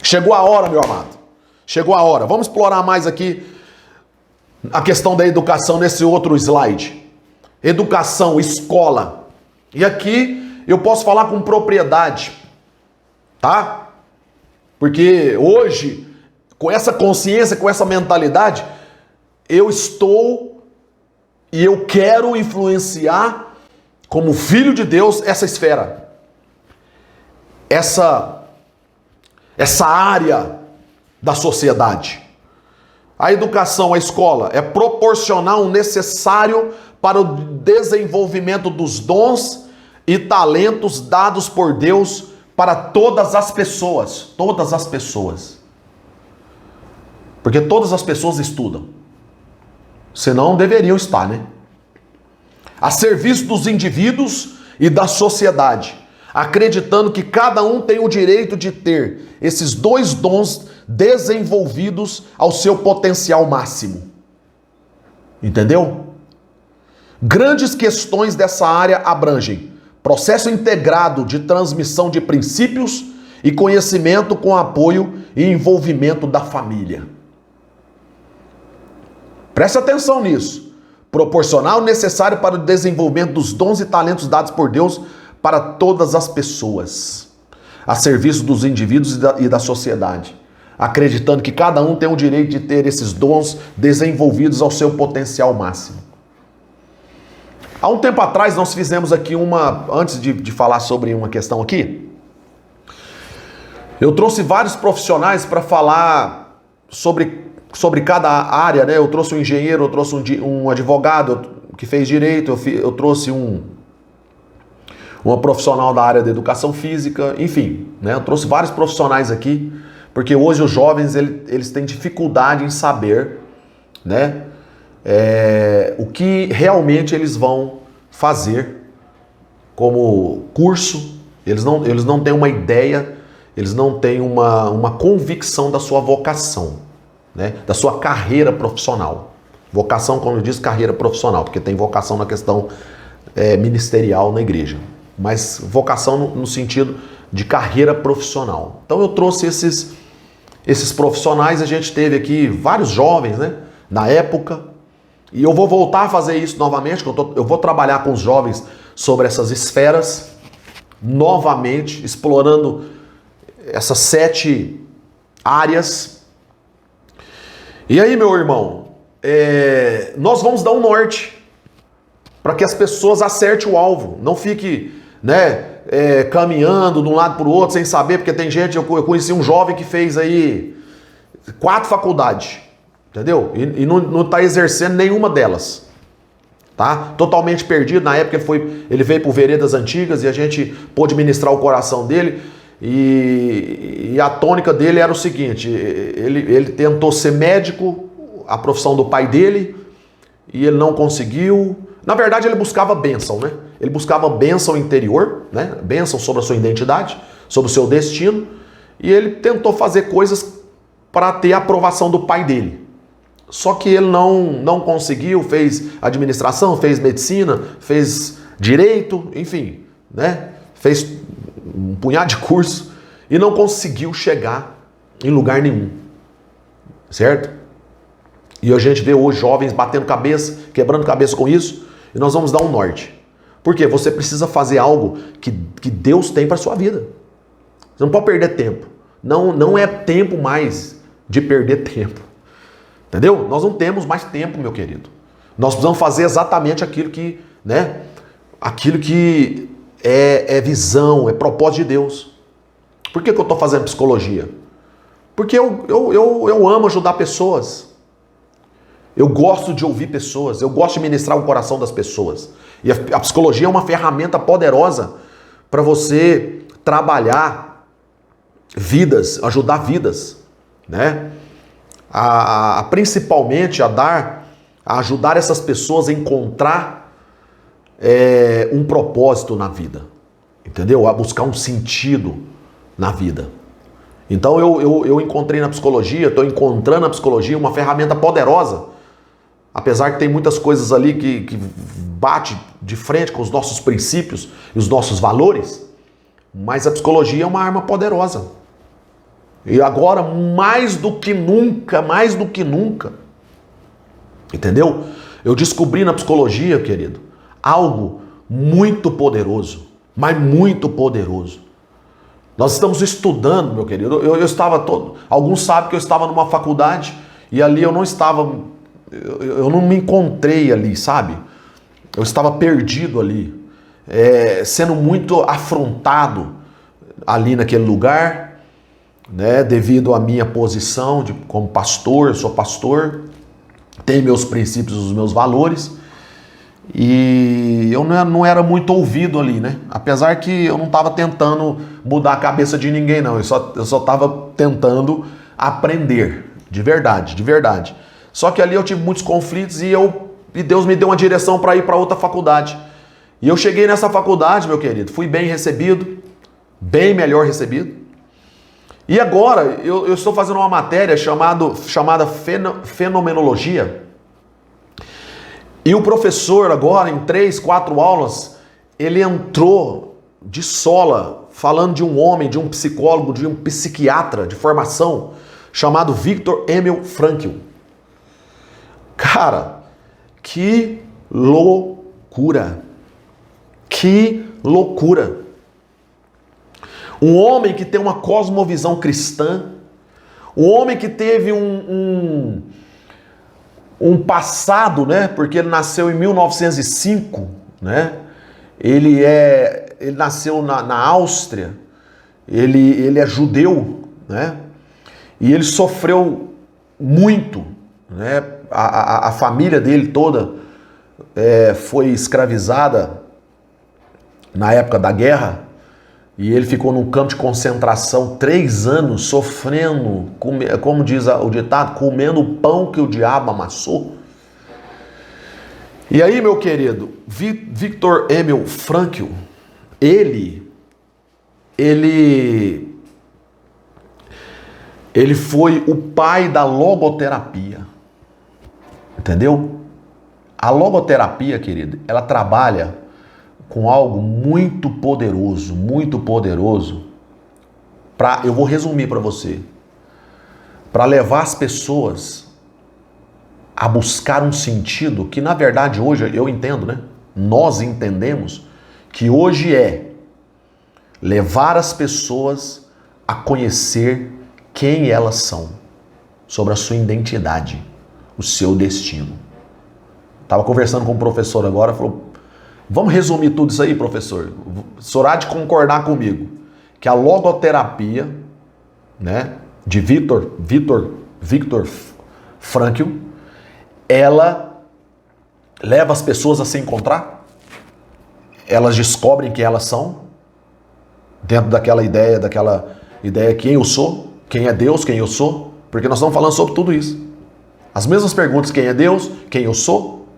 Chegou a hora, meu amado. Chegou a hora. Vamos explorar mais aqui a questão da educação nesse outro slide. Educação, escola. E aqui eu posso falar com propriedade, tá? Porque hoje, com essa consciência, com essa mentalidade, eu estou e eu quero influenciar, como filho de Deus, essa esfera. Essa área da sociedade. A educação, a escola, é proporcionar o necessário para o desenvolvimento dos dons e talentos dados por Deus para todas as pessoas. Todas as pessoas. Porque todas as pessoas estudam. Senão deveriam estar, né? A serviço dos indivíduos e da sociedade, acreditando que cada um tem o direito de ter esses dois dons desenvolvidos ao seu potencial máximo. Entendeu? Grandes questões dessa área abrangem processo integrado de transmissão de princípios e conhecimento com apoio e envolvimento da família. Preste atenção nisso. Proporcionar o necessário para o desenvolvimento dos dons e talentos dados por Deus para todas as pessoas, a serviço dos indivíduos e da sociedade, acreditando que cada um tem o direito de ter esses dons desenvolvidos ao seu potencial máximo. Há um tempo atrás nós fizemos aqui antes de falar sobre uma questão aqui, eu trouxe vários profissionais para falar sobre cada área, né? Eu trouxe um engenheiro, eu trouxe um advogado que fez direito, eu trouxe uma profissional da área da educação física, enfim, né? Eu trouxe vários profissionais aqui, porque hoje os jovens eles têm dificuldade em saber, né? O que realmente eles vão fazer como curso. Eles não têm uma ideia, eles não têm uma convicção da sua vocação, né? Da sua carreira profissional. Vocação, quando eu diz carreira profissional, porque tem vocação na questão ministerial na igreja, mas vocação no sentido de carreira profissional. Então eu trouxe esses profissionais, a gente teve aqui vários jovens, né, na época, e eu vou voltar a fazer isso novamente, eu vou trabalhar com os jovens sobre essas esferas, novamente, explorando essas 7 áreas. E aí, meu irmão, nós vamos dar um norte para que as pessoas acertem o alvo, não fique, né, caminhando de um lado para o outro sem saber, porque tem gente, eu conheci um jovem que fez aí 4 faculdades, entendeu? E não está exercendo nenhuma delas, tá? Totalmente perdido. Na época ele veio por Veredas Antigas e a gente pôde ministrar o coração dele, e a tônica dele era o seguinte: ele tentou ser médico, a profissão do pai dele, e ele não conseguiu. Na verdade, ele buscava bênção, né? Ele buscava bênção interior, né? Bênção sobre a sua identidade, sobre o seu destino, e ele tentou fazer coisas para ter a aprovação do pai dele. Só que ele não conseguiu, fez administração, fez medicina, fez direito, enfim, né? Fez um punhado de curso e não conseguiu chegar em lugar nenhum, certo? E a gente vê hoje jovens batendo cabeça, quebrando cabeça com isso, e nós vamos dar um norte. Por quê? Você precisa fazer algo que Deus tem para sua vida. Você não pode perder tempo. Não é tempo mais de perder tempo. Entendeu? Nós não temos mais tempo, meu querido. Nós precisamos fazer exatamente aquilo que, né? Aquilo que é visão, é propósito de Deus. Por que eu estou fazendo psicologia? Porque eu amo ajudar pessoas. Eu gosto de ouvir pessoas, eu gosto de ministrar o coração das pessoas. E a psicologia é uma ferramenta poderosa para você trabalhar vidas, ajudar vidas, né? Principalmente a ajudar essas pessoas a encontrar um propósito na vida, entendeu? A buscar um sentido na vida. Então eu encontrei na psicologia, estou encontrando na psicologia uma ferramenta poderosa, apesar que tem muitas coisas ali que bate de frente com os nossos princípios e os nossos valores, mas a psicologia é uma arma poderosa. E agora, mais do que nunca, entendeu? Eu descobri na psicologia, querido, algo muito poderoso, mas muito poderoso. Nós estamos estudando, meu querido. Eu estava alguns sabem que eu estava numa faculdade e ali eu não estava, eu não me encontrei ali, sabe? Eu estava perdido ali, sendo muito afrontado ali naquele lugar, né, devido à minha posição como pastor. Eu sou pastor, tenho meus princípios, os meus valores, e eu não era muito ouvido ali, né? Apesar que eu não estava tentando mudar a cabeça de ninguém, não. Eu só estava tentando aprender, de verdade. Só que ali eu tive muitos conflitos e Deus me deu uma direção para ir para outra faculdade. E eu cheguei nessa faculdade, meu querido, fui bem recebido, bem melhor recebido. E agora eu estou fazendo uma matéria chamada Fenomenologia. E o professor agora, em 3, 4 aulas, ele entrou de sola, falando de um homem, de um psicólogo, de um psiquiatra de formação, chamado Viktor Emil Frankl. Cara, que loucura! Que loucura! Um homem que tem uma cosmovisão cristã, um homem que teve um passado, né? Porque ele nasceu em 1905, né? Ele nasceu na Áustria, ele é judeu, né? E ele sofreu muito, né? A família dele toda foi escravizada na época da guerra. E ele ficou num campo de concentração 3 anos, sofrendo, como diz o ditado, comendo o pão que o diabo amassou. E aí, meu querido, Viktor Emil Frankl, ele foi o pai da logoterapia, entendeu? A logoterapia, querido, ela trabalha com algo muito poderoso, eu vou resumir para você, para levar as pessoas a buscar um sentido que, na verdade, hoje, eu entendo, né? Nós entendemos que hoje é levar as pessoas a conhecer quem elas são, sobre a sua identidade, o seu destino. Estava conversando com um professor agora, falou: vamos resumir tudo isso aí, professor? O senhor há de concordar comigo que a logoterapia, né, de Viktor Frankl, ela leva as pessoas a se encontrar? Elas descobrem quem elas são, dentro daquela ideia quem eu sou, quem é Deus, quem eu sou, porque nós estamos falando sobre tudo isso. As mesmas perguntas: quem é Deus, quem eu sou,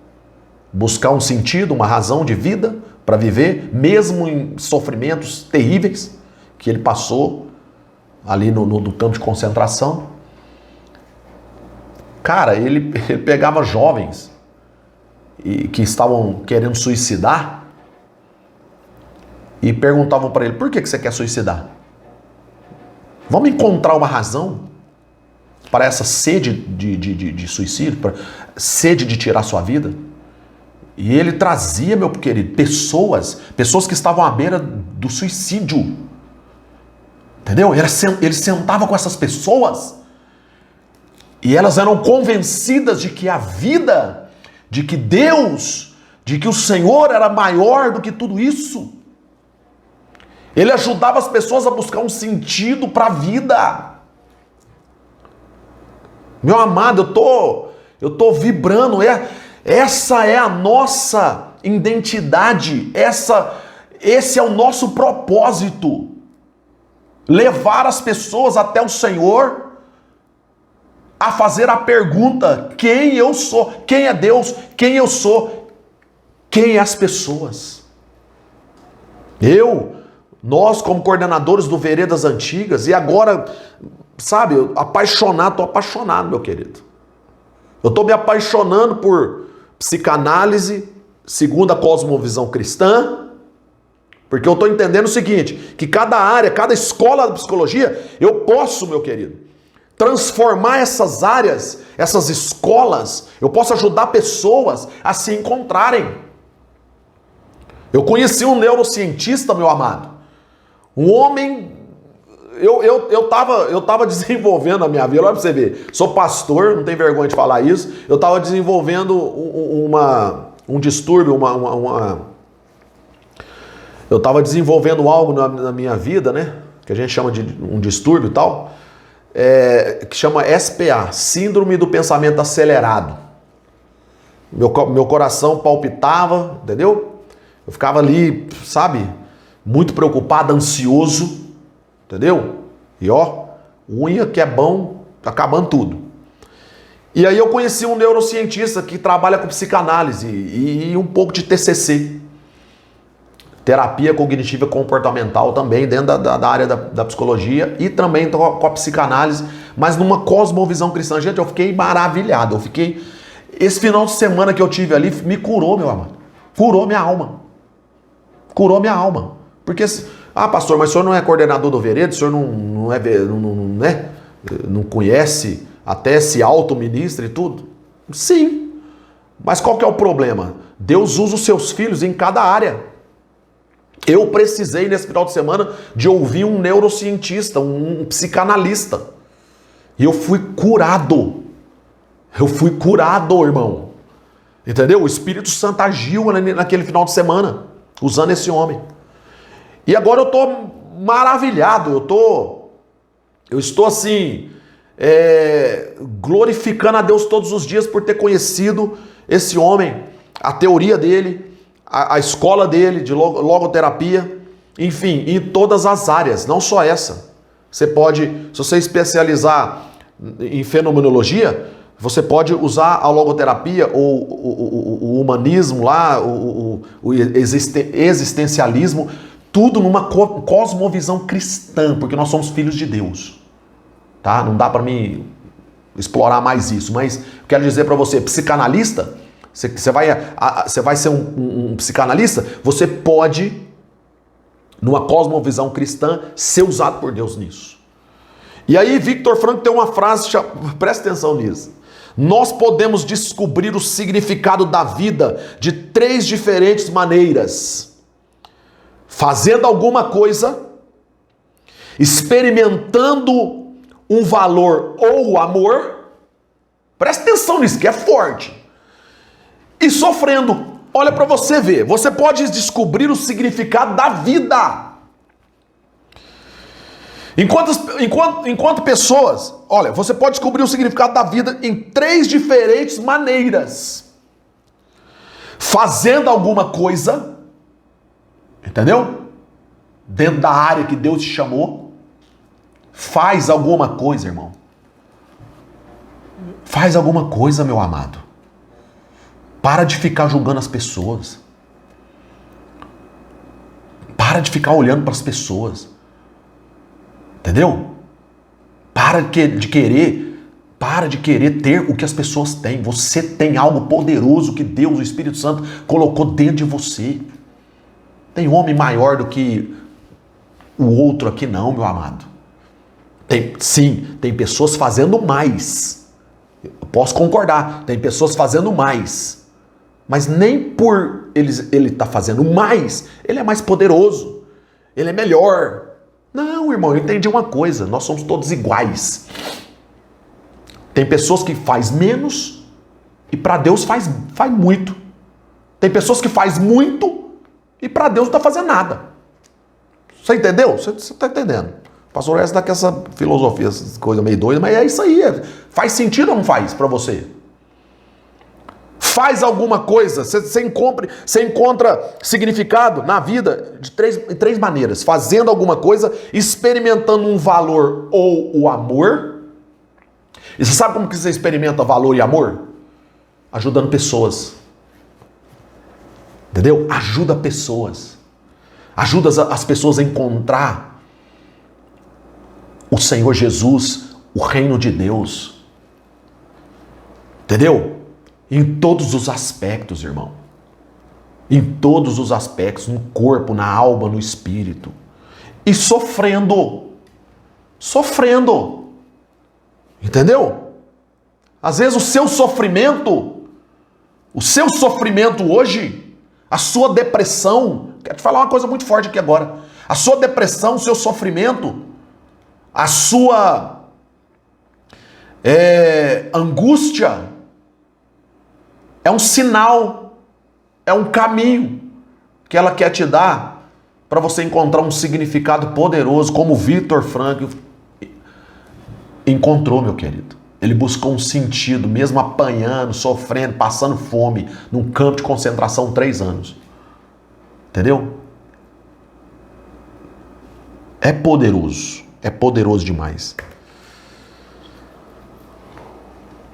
buscar um sentido, uma razão de vida para viver, mesmo em sofrimentos terríveis que ele passou ali no campo de concentração. Cara, ele pegava jovens que estavam querendo suicidar e perguntavam para ele: por que você quer suicidar? Vamos encontrar uma razão para essa sede de suicídio, para sede de tirar sua vida? E ele trazia, meu querido, pessoas que estavam à beira do suicídio. Entendeu? Ele sentava com essas pessoas e elas eram convencidas de que a vida, de que Deus, de que o Senhor era maior do que tudo isso. Ele ajudava as pessoas a buscar um sentido para a vida. Meu amado, eu tô vibrando. Essa é a nossa identidade. Esse é o nosso propósito. levar as pessoas até o Senhor a fazer a pergunta: quem eu sou? Quem é Deus? Quem eu sou? Quem é as pessoas? Nós como coordenadores do Veredas Antigas, e agora, sabe, tô apaixonado, meu querido. Eu tô me apaixonando por psicanálise segundo a cosmovisão cristã, porque eu tô entendendo o seguinte, que cada área, cada escola da psicologia, eu posso, meu querido, transformar essas áreas, essas escolas, eu posso ajudar pessoas a se encontrarem. Eu conheci um neurocientista, meu amado, um homem, eu tava desenvolvendo a minha vida, olha pra você ver, sou pastor, não tenho vergonha de falar isso, eu tava desenvolvendo um distúrbio, eu tava desenvolvendo algo na minha vida, né, que a gente chama de um distúrbio e tal, que chama SPA, Síndrome do Pensamento Acelerado. Meu coração palpitava, entendeu? Eu ficava ali, sabe, muito preocupado, ansioso, entendeu? E ó, unha que é bom, tá acabando tudo. E aí eu conheci um neurocientista que trabalha com psicanálise e um pouco de TCC. Terapia cognitiva comportamental também, dentro da área da psicologia e também com a psicanálise, mas numa cosmovisão cristã. Gente, eu fiquei maravilhado. Esse final de semana que eu tive ali me curou, meu amado. Curou minha alma. Curou minha alma. Porque, pastor, mas o senhor não é coordenador do Veredas, o senhor não conhece, até se auto-ministra e tudo? Sim. Mas qual que é o problema? Deus usa os seus filhos em cada área. Eu precisei, nesse final de semana, de ouvir um neurocientista, um psicanalista. E eu fui curado. Irmão. Entendeu? O Espírito Santo agiu naquele final de semana, usando esse homem. E agora eu estou maravilhado. Eu estou assim, glorificando a Deus todos os dias por ter conhecido esse homem, a teoria dele, a escola dele de logoterapia, enfim, em todas as áreas, não só essa. Você pode, se você especializar em fenomenologia, você pode usar a logoterapia ou o humanismo lá, o existencialismo, tudo numa cosmovisão cristã, porque nós somos filhos de Deus. Tá? Não dá para mim explorar mais isso, mas eu quero dizer para você, psicanalista, você vai ser um psicanalista, você pode, numa cosmovisão cristã, ser usado por Deus nisso. E aí Viktor Frankl tem uma frase, presta atenção nisso. Nós podemos descobrir o significado da vida de 3 diferentes maneiras. Fazendo alguma coisa, experimentando um valor ou amor, presta atenção nisso que é forte, e sofrendo. Olha para você ver, você pode descobrir o significado da vida. Enquanto pessoas, olha, você pode descobrir o significado da vida em 3 diferentes maneiras. Fazendo alguma coisa, entendeu? Dentro da área que Deus te chamou. Faz alguma coisa, irmão. Faz alguma coisa, meu amado. Para de ficar julgando as pessoas. Para de ficar olhando para as pessoas. Entendeu? Para de querer ter o que as pessoas têm. Você tem algo poderoso que Deus, o Espírito Santo, colocou dentro de você. Tem homem maior do que o outro aqui não, meu amado. Tem pessoas fazendo mais. Eu posso concordar, tem pessoas fazendo mais. Mas nem por ele tá fazendo mais, ele é mais poderoso, ele é melhor. Não, irmão, eu entendi uma coisa, nós somos todos iguais. Tem pessoas que faz menos e para Deus faz muito. Tem pessoas que faz muito e para Deus não está fazendo nada. Você entendeu? Você está entendendo? O pastor Essa dá com essa filosofia, essa coisa meio doida, mas é isso aí. Faz sentido ou não faz para você? faz alguma coisa, você encontra significado na vida de três maneiras. Fazendo alguma coisa, experimentando um valor ou o amor. E você sabe como que você experimenta valor e amor? Ajudando pessoas. Entendeu? Ajuda pessoas. Ajuda as pessoas a encontrar o Senhor Jesus, o reino de Deus. Entendeu? Em todos os aspectos, irmão. Em todos os aspectos, no corpo, na alma, no espírito. E sofrendo. Sofrendo. Entendeu? Às vezes o seu sofrimento hoje, a sua depressão, quero te falar uma coisa muito forte aqui agora. A sua depressão, o seu sofrimento, a sua angústia, é um sinal, é um caminho que ela quer te dar para você encontrar um significado poderoso, como Viktor Frankl encontrou, meu querido. Ele buscou um sentido, mesmo apanhando, sofrendo, passando fome, num campo de concentração 3 anos. Entendeu? É poderoso demais.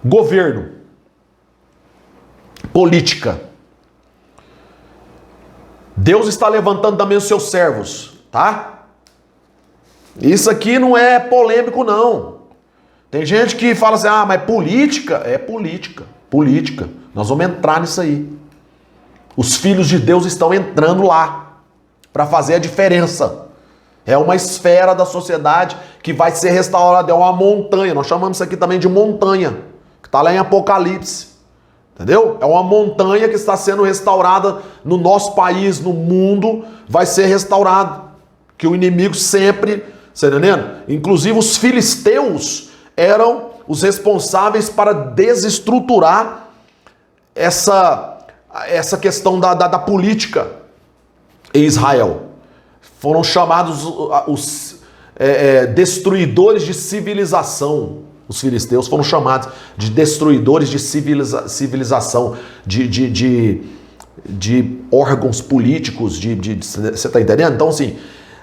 Governo. Política. Deus está levantando também os seus servos, tá? Isso aqui não é polêmico, não. Tem gente que fala assim, mas política? É política. Política. Nós vamos entrar nisso aí. Os filhos de Deus estão entrando lá para fazer a diferença. É uma esfera da sociedade que vai ser restaurada. É uma montanha. Nós chamamos isso aqui também de montanha, que está lá em Apocalipse. Entendeu? É uma montanha que está sendo restaurada no nosso país, no mundo, vai ser restaurado. Que o inimigo sempre, você tá entendendo? Inclusive os filisteus eram os responsáveis para desestruturar essa questão da política em Israel. Foram chamados os destruidores de civilização. Os filisteus foram chamados de destruidores de civilização, de órgãos políticos, você está entendendo? Então, assim,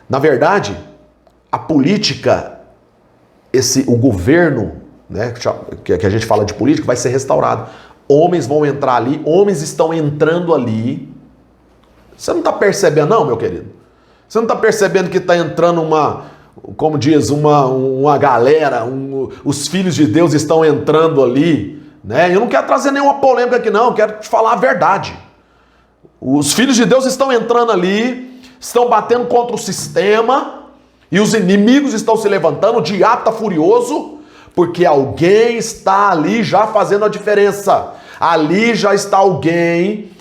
na verdade, a política, o governo, né, que a gente fala de política, vai ser restaurado. Homens vão entrar ali, homens estão entrando ali. Você não está percebendo, não, meu querido? Você não está percebendo que está entrando como diz, uma galera, os filhos de Deus estão entrando ali, né? Eu não quero trazer nenhuma polêmica aqui, não, eu quero te falar a verdade. Os filhos de Deus estão entrando ali, estão batendo contra o sistema, e os inimigos estão se levantando, o diabo está furioso, porque alguém está ali já fazendo a diferença. Ali já está alguém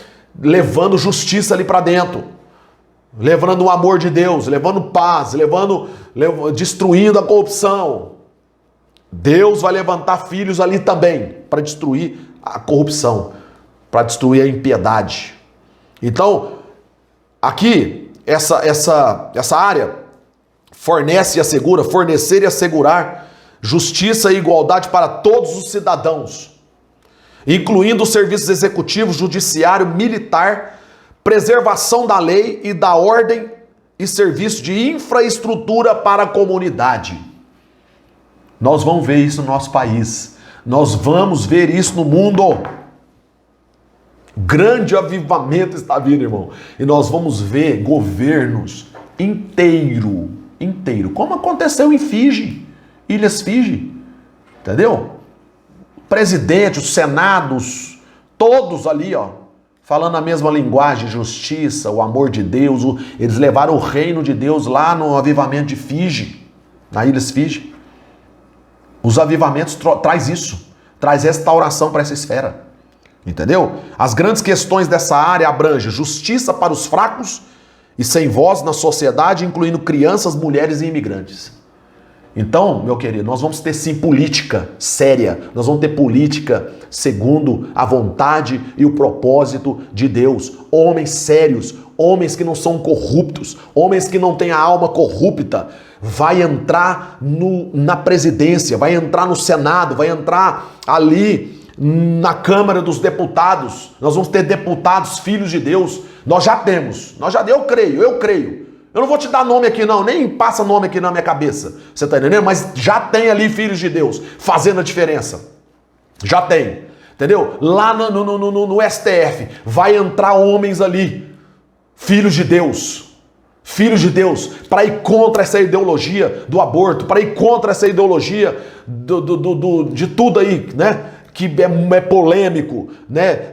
levando justiça ali para dentro. Levando o amor de Deus, levando paz, destruindo a corrupção. Deus vai levantar filhos ali também para destruir a corrupção, para destruir a impiedade. Então, aqui, essa área fornecer e assegurar justiça e igualdade para todos os cidadãos, incluindo os serviços executivo, judiciário, militar, preservação da lei e da ordem e serviço de infraestrutura para a comunidade. Nós vamos ver isso no nosso país. Nós vamos ver isso no mundo. Grande avivamento está vindo, irmão. E nós vamos ver governos inteiro, como aconteceu em Fiji, Ilhas Fiji. Entendeu? O presidente, os senados, todos ali, falando a mesma linguagem, justiça, o amor de Deus. Eles levaram o reino de Deus lá no avivamento de Fiji, na Ilhas Fiji. Os avivamentos traz isso, traz restauração para essa esfera. Entendeu? As grandes questões dessa área abrangem justiça para os fracos e sem voz na sociedade, incluindo crianças, mulheres e imigrantes. Então, meu querido, nós vamos ter sim política séria, nós vamos ter política segundo a vontade e o propósito de Deus. Homens sérios, homens que não são corruptos, homens que não têm a alma corrupta, vai entrar na presidência, vai entrar no Senado, vai entrar ali na Câmara dos Deputados, nós vamos ter deputados filhos de Deus. Nós já temos. Eu creio. Eu não vou te dar nome aqui não, nem passa nome aqui na minha cabeça. Você tá entendendo? Mas já tem ali filhos de Deus fazendo a diferença. Já tem. Entendeu? Lá no STF vai entrar homens ali, filhos de Deus, para ir contra essa ideologia do aborto, para ir contra essa ideologia de tudo aí, né? Que é polêmico, né?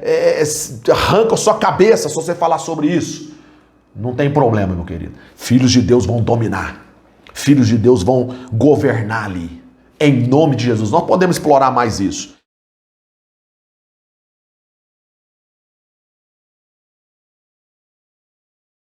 Arranca a sua cabeça se você falar sobre isso. Não tem problema, meu querido. Filhos de Deus vão dominar. Filhos de Deus vão governar ali. Em nome de Jesus. Nós podemos explorar mais isso.